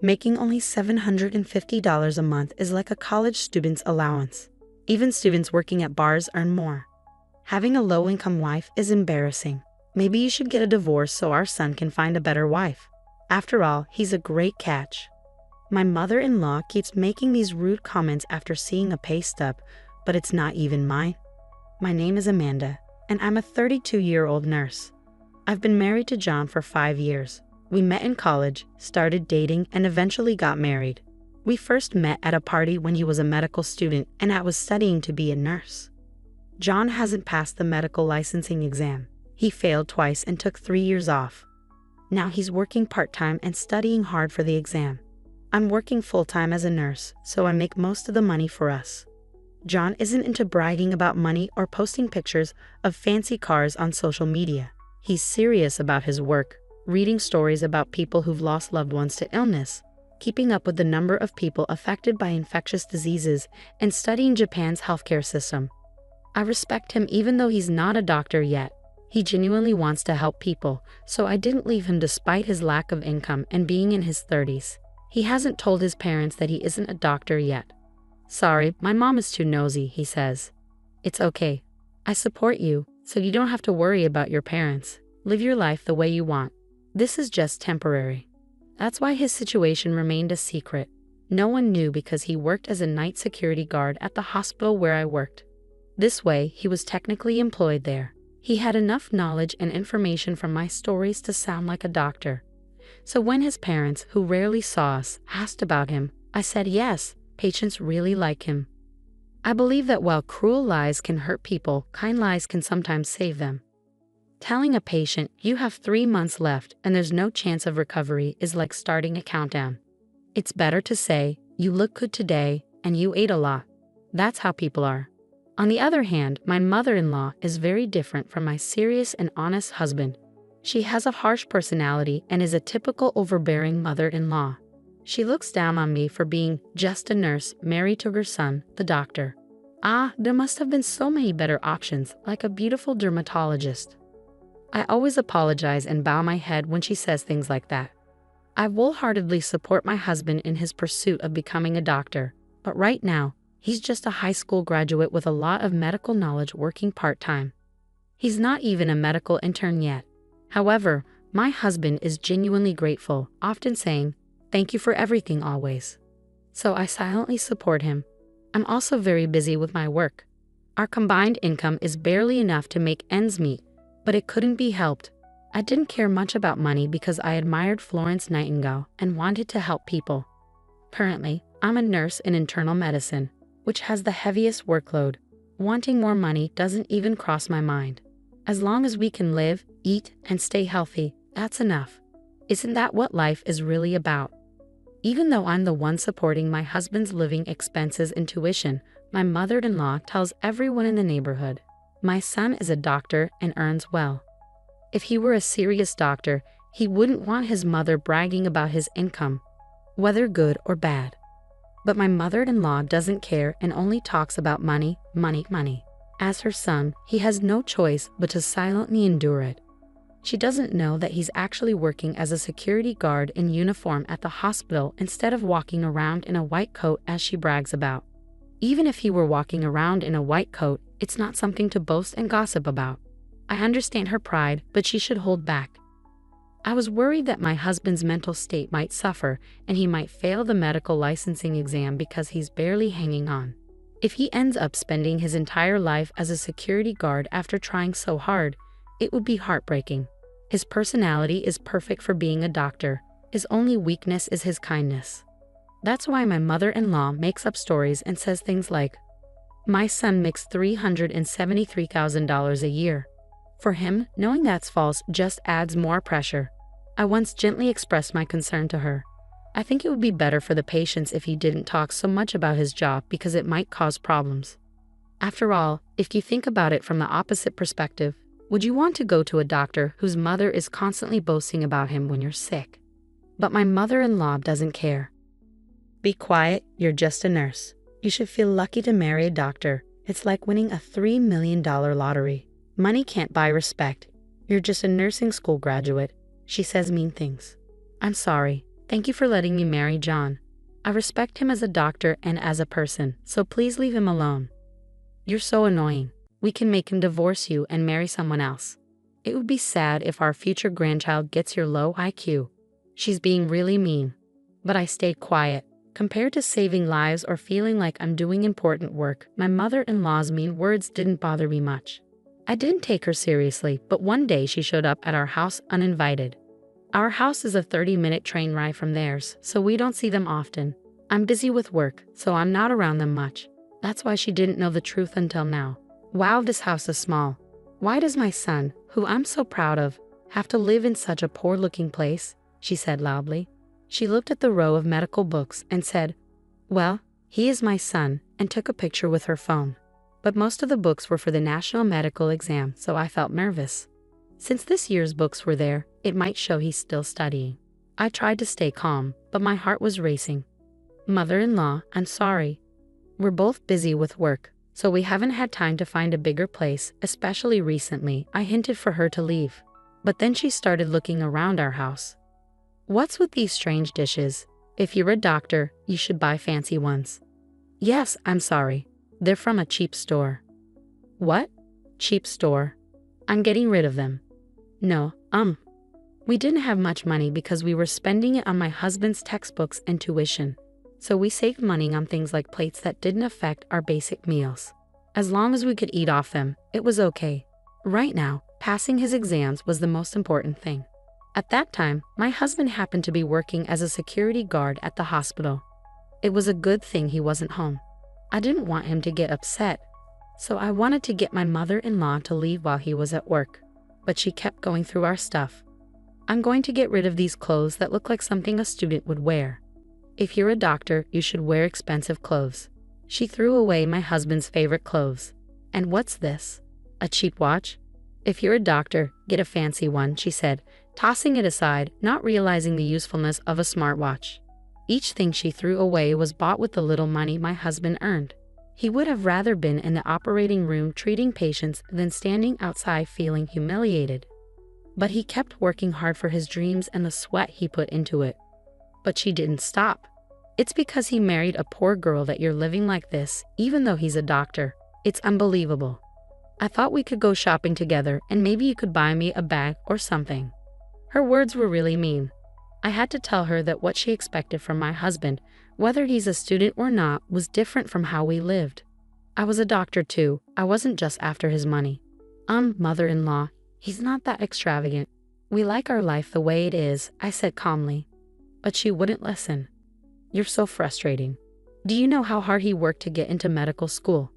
Making only $750 a month is like a college student's allowance. Even students working at bars earn more. Having a low-income wife is embarrassing. Maybe you should get a divorce so our son can find a better wife. After all, he's a great catch. My mother-in-law keeps making these rude comments after seeing a pay stub, but it's not even mine. My name is Amanda, and I'm a 32-year-old nurse. I've been married to John for 5 years. We met in college, started dating, and eventually got married. We first met at a party when he was a medical student and I was studying to be a nurse. John hasn't passed the medical licensing exam. He failed twice and took 3 years off. Now he's working part-time and studying hard for the exam. I'm working full-time as a nurse, so I make most of the money for us. John isn't into bragging about money or posting pictures of fancy cars on social media. He's serious about his work, reading stories about people who've lost loved ones to illness, keeping up with the number of people affected by infectious diseases, and studying Japan's healthcare system. I respect him even though he's not a doctor yet. He genuinely wants to help people, so I didn't leave him despite his lack of income and being in his 30s. He hasn't told his parents that he isn't a doctor yet. Sorry, my mom is too nosy, he says. It's okay. I support you, so you don't have to worry about your parents. Live your life the way you want. This is just temporary. That's why his situation remained a secret. No one knew because he worked as a night security guard at the hospital where I worked. This way, he was technically employed there. He had enough knowledge and information from my stories to sound like a doctor. So when his parents, who rarely saw us, asked about him, I said yes, patients really like him. I believe that while cruel lies can hurt people, kind lies can sometimes save them. Telling a patient you have 3 months left and there's no chance of recovery is like starting a countdown. It's better to say, you look good today and you ate a lot. That's how people are. On the other hand, my mother-in-law is very different from my serious and honest husband. She has a harsh personality and is a typical overbearing mother-in-law. She looks down on me for being just a nurse married to her son, the doctor. There must have been so many better options, like a beautiful dermatologist. I always apologize and bow my head when she says things like that. I wholeheartedly support my husband in his pursuit of becoming a doctor, but right now, he's just a high school graduate with a lot of medical knowledge working part-time. He's not even a medical intern yet. However, my husband is genuinely grateful, often saying, "Thank you for everything always." So I silently support him. I'm also very busy with my work. Our combined income is barely enough to make ends meet, but it couldn't be helped. I didn't care much about money because I admired Florence Nightingale and wanted to help people. Currently, I'm a nurse in internal medicine, which has the heaviest workload. Wanting more money doesn't even cross my mind. As long as we can live, eat, and stay healthy, that's enough. Isn't that what life is really about? Even though I'm the one supporting my husband's living expenses and tuition, my mother-in-law tells everyone in the neighborhood, my son is a doctor and earns well. If he were a serious doctor, he wouldn't want his mother bragging about his income, whether good or bad. But my mother-in-law doesn't care and only talks about money, money, money. As her son, he has no choice but to silently endure it. She doesn't know that he's actually working as a security guard in uniform at the hospital instead of walking around in a white coat as she brags about. Even if he were walking around in a white coat, it's not something to boast and gossip about. I understand her pride, but she should hold back. I was worried that my husband's mental state might suffer and he might fail the medical licensing exam because he's barely hanging on. If he ends up spending his entire life as a security guard after trying so hard, it would be heartbreaking. His personality is perfect for being a doctor. His only weakness is his kindness. That's why my mother-in-law makes up stories and says things like, "My son makes $373,000 a year." For him, knowing that's false just adds more pressure. I once gently expressed my concern to her. I think it would be better for the patients if he didn't talk so much about his job because it might cause problems. After all, if you think about it from the opposite perspective, would you want to go to a doctor whose mother is constantly boasting about him when you're sick? But my mother-in-law doesn't care. Be quiet, you're just a nurse. You should feel lucky to marry a doctor. It's like winning a $3 million lottery. Money can't buy respect. You're just a nursing school graduate. She says mean things. I'm sorry, Thank you for letting me marry John. I respect him as a doctor and as a person, so please leave him alone. You're so annoying. We can make him divorce you and marry someone else. It would be sad if our future grandchild gets your low IQ. She's being really mean. But I stayed quiet. Compared to saving lives or feeling like I'm doing important work, my mother-in-law's mean words didn't bother me much. I didn't take her seriously, but one day she showed up at our house uninvited. Our house is a 30-minute train ride from theirs, so we don't see them often. I'm busy with work, so I'm not around them much. That's why she didn't know the truth until now. Wow, this house is small. Why does my son, who I'm so proud of, have to live in such a poor-looking place? She said loudly. She looked at the row of medical books and said, "Well, he is my son," and took a picture with her phone. But most of the books were for the national medical exam, so I felt nervous. Since this year's books were there, it might show he's still studying. I tried to stay calm, but my heart was racing. "Mother-in-law, I'm sorry. We're both busy with work, so we haven't had time to find a bigger place, especially recently." I hinted for her to leave. But then she started looking around our house. "What's with these strange dishes? If you're a doctor, you should buy fancy ones." "Yes, I'm sorry. They're from a cheap store." "What? Cheap store? I'm getting rid of them." "No, we didn't have much money because we were spending it on my husband's textbooks and tuition. So we saved money on things like plates that didn't affect our basic meals. As long as we could eat off them, it was okay. Right now, passing his exams was the most important thing." At that time, my husband happened to be working as a security guard at the hospital. It was a good thing he wasn't home. I didn't want him to get upset, so I wanted to get my mother-in-law to leave while he was at work. But she kept going through our stuff. "I'm going to get rid of these clothes that look like something a student would wear. If you're a doctor, you should wear expensive clothes." She threw away my husband's favorite clothes. "And what's this? A cheap watch? If you're a doctor, get a fancy one," she said, tossing it aside, not realizing the usefulness of a smartwatch. Each thing she threw away was bought with the little money my husband earned. He would have rather been in the operating room treating patients than standing outside feeling humiliated. But he kept working hard for his dreams and the sweat he put into it. But she didn't stop. "It's because he married a poor girl that you're living like this, even though he's a doctor. It's unbelievable. I thought we could go shopping together and maybe you could buy me a bag or something." Her words were really mean. I had to tell her that what she expected from my husband, whether he's a student or not, was different from how we lived. I was a doctor too. I wasn't just after his money. Mother-in-law, he's not that extravagant. We like our life the way it is," I said calmly. But she wouldn't listen. "You're so frustrating. Do you know how hard he worked to get into medical school?"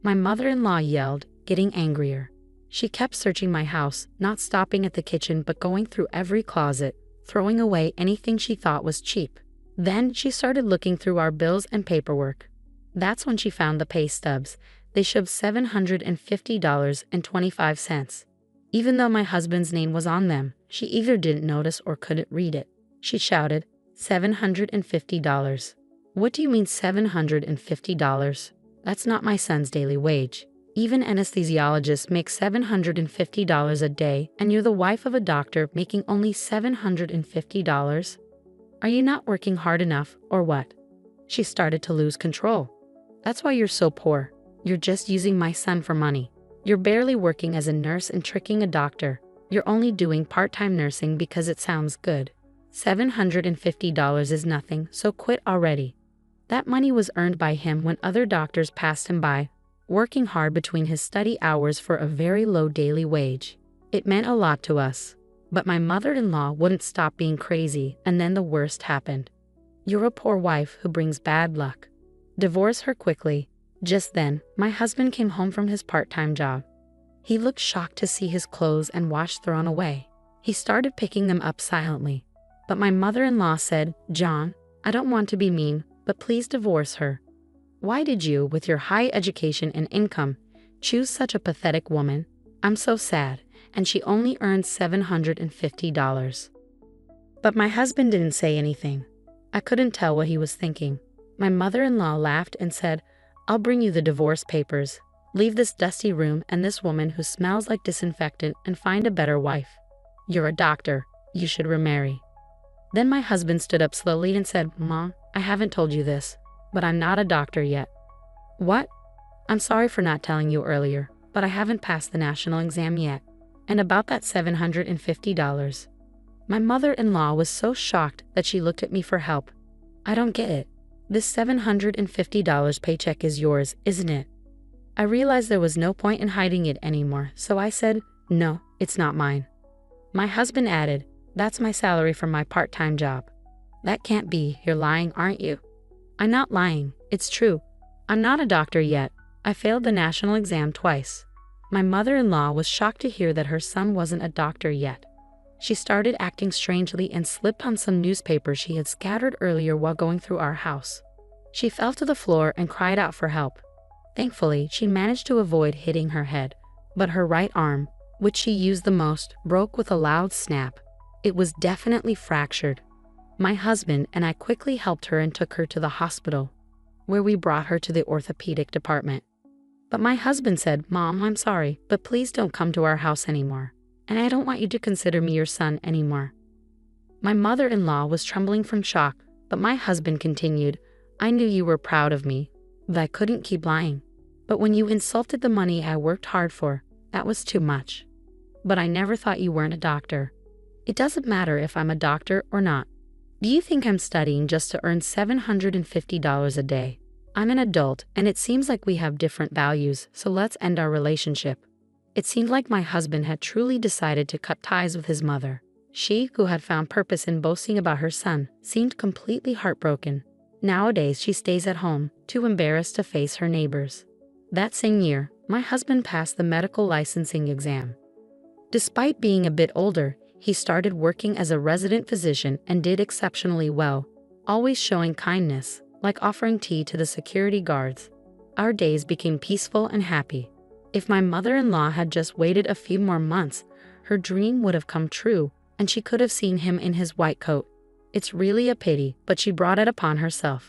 My mother-in-law yelled, getting angrier. She kept searching my house, not stopping at the kitchen but going through every closet, throwing away anything she thought was cheap. Then she started looking through our bills and paperwork. That's when she found the pay stubs. They showed $750.25. Even though my husband's name was on them, she either didn't notice or couldn't read it. She shouted, $750. "What do you mean $750? That's not my son's daily wage. Even anesthesiologists make $750 a day, and you're the wife of a doctor making only $750? Are you not working hard enough, or what?" She started to lose control. "That's why you're so poor. You're just using my son for money. You're barely working as a nurse and tricking a doctor. You're only doing part-time nursing because it sounds good. $750 is nothing, so quit already." That money was earned by him when other doctors passed him by, working hard between his study hours for a very low daily wage. It meant a lot to us. But my mother-in-law wouldn't stop being crazy, and then the worst happened. "You're a poor wife who brings bad luck. Divorce her quickly." Just then, my husband came home from his part-time job. He looked shocked to see his clothes and wash thrown away. He started picking them up silently. But my mother-in-law said, "John, I don't want to be mean, but please divorce her. Why did you, with your high education and income, choose such a pathetic woman? I'm so sad, and she only earns $750. But my husband didn't say anything. I couldn't tell what he was thinking. My mother-in-law laughed and said, "I'll bring you the divorce papers. Leave this dusty room and this woman who smells like disinfectant and find a better wife. You're a doctor. You should remarry." Then my husband stood up slowly and said, "Mom, I haven't told you this, but I'm not a doctor yet." "What?" "I'm sorry for not telling you earlier, but I haven't passed the national exam yet. And about that $750. My mother-in-law was so shocked that she looked at me for help. "I don't get it. This $750 paycheck is yours, isn't it?" I realized there was no point in hiding it anymore, so I said, "No, it's not mine." My husband added, "That's my salary from my part-time job." "That can't be. You're lying, aren't you?" "I'm not lying. It's true. I'm not a doctor yet. I failed the national exam twice." My mother-in-law was shocked to hear that her son wasn't a doctor yet. She started acting strangely and slipped on some newspapers she had scattered earlier while going through our house. She fell to the floor and cried out for help. Thankfully, she managed to avoid hitting her head, but her right arm, which she used the most, broke with a loud snap. It was definitely fractured. My husband and I quickly helped her and took her to the hospital, where we brought her to the orthopedic department. But my husband said, "Mom, I'm sorry, but please don't come to our house anymore. And I don't want you to consider me your son anymore." My mother-in-law was trembling from shock, but my husband continued, "I knew you were proud of me, but I couldn't keep lying. But when you insulted the money I worked hard for, that was too much. But I never thought you weren't a doctor. It doesn't matter if I'm a doctor or not. Do you think I'm studying just to earn $750 a day? I'm an adult, and it seems like we have different values, so let's end our relationship." It seemed like my husband had truly decided to cut ties with his mother. She, who had found purpose in boasting about her son, seemed completely heartbroken. Nowadays, she stays at home, too embarrassed to face her neighbors. That same year, my husband passed the medical licensing exam. Despite being a bit older, he started working as a resident physician and did exceptionally well, always showing kindness, like offering tea to the security guards. Our days became peaceful and happy. If my mother-in-law had just waited a few more months, her dream would have come true, and she could have seen him in his white coat. It's really a pity, but she brought it upon herself.